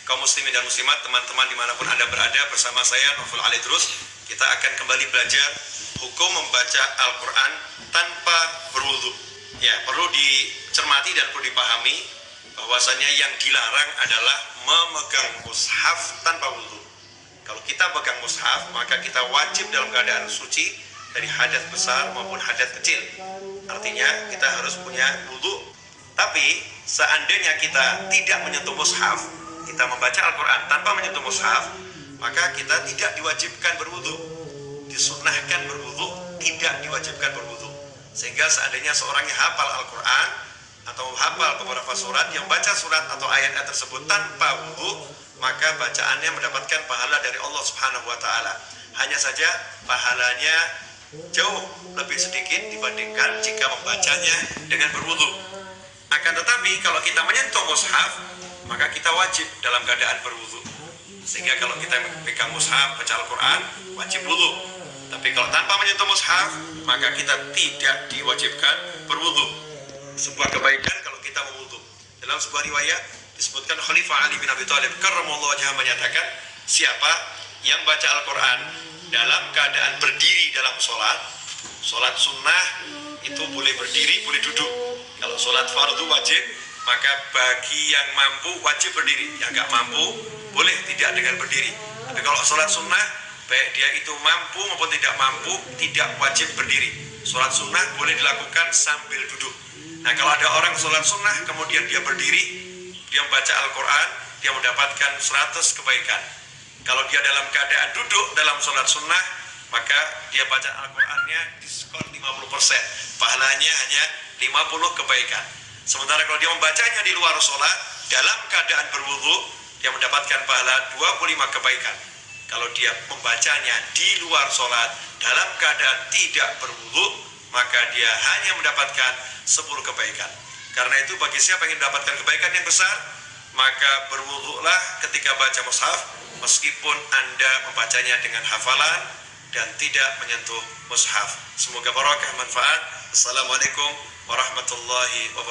kaum muslimin dan muslimat, teman-teman dimanapun Anda berada, bersama saya Novel Alidrus. Kita akan kembali belajar hukum membaca Al-Quran tanpa berwudu. Ya, perlu dicermati dan perlu dipahami bahwasanya yang dilarang adalah memegang mushaf tanpa wudu. Kalau kita pegang mushaf, maka kita wajib dalam keadaan suci dari hadas besar maupun hadas kecil. Artinya kita harus punya wudu. Tapi seandainya kita tidak menyentuh mushaf, kita membaca Al-Quran tanpa menyentuh mushaf, maka kita tidak diwajibkan berwudu. Disunnahkan berwudu, tidak diwajibkan berwudu. Sehingga seandainya seorang yang hafal Al-Quran atau hafal beberapa surat, yang baca surat atau ayat-ayat tersebut tanpa wudu, maka bacaannya mendapatkan pahala dari Allah Subhanahu wa Ta'ala. Hanya saja pahalanya jauh lebih sedikit dibandingkan jika membacanya dengan berwudu. Akan tetapi kalau kita menyentuh mushaf, maka kita wajib dalam keadaan berwudu. Sehingga kalau kita pegang mushaf baca Al-Quran, wajib wudu. Tapi kalau tanpa menyentuh mushaf, maka kita tidak diwajibkan berwudu. Sebuah kebaikan kalau kita berwudu. Dalam sebuah riwayat disebutkan Khalifah Ali bin Abi Thalib karramallahu wajhahu menyatakan, siapa yang baca Al-Quran dalam keadaan berdiri dalam sholat sunnah itu boleh berdiri, boleh duduk. Kalau sholat fardu wajib, maka bagi yang mampu wajib berdiri, yang nggak mampu boleh tidak dengan berdiri. Tapi kalau sholat sunnah, baik dia itu mampu maupun tidak mampu, tidak wajib berdiri. Sholat sunnah boleh dilakukan sambil duduk. Nah, kalau ada orang sholat sunnah kemudian dia berdiri, dia membaca Al-Quran, dia mendapatkan 100 kebaikan. Kalau dia dalam keadaan duduk dalam sholat sunnah, maka dia baca Al-Qurannya diskon 50%, pahalanya hanya 50 kebaikan. Sementara kalau dia membacanya di luar sholat dalam keadaan berwudu, dia mendapatkan pahala 25 kebaikan. Kalau dia membacanya di luar sholat dalam keadaan tidak berwudu, maka dia hanya mendapatkan 10 kebaikan. Karena itu bagi siapa yang ingin mendapatkan kebaikan yang besar, maka berwudulah ketika baca mushaf, meskipun Anda membacanya dengan hafalan dan tidak menyentuh mushaf. Semoga barakah, manfaat. Assalamualaikum warahmatullahi wabarakatuh.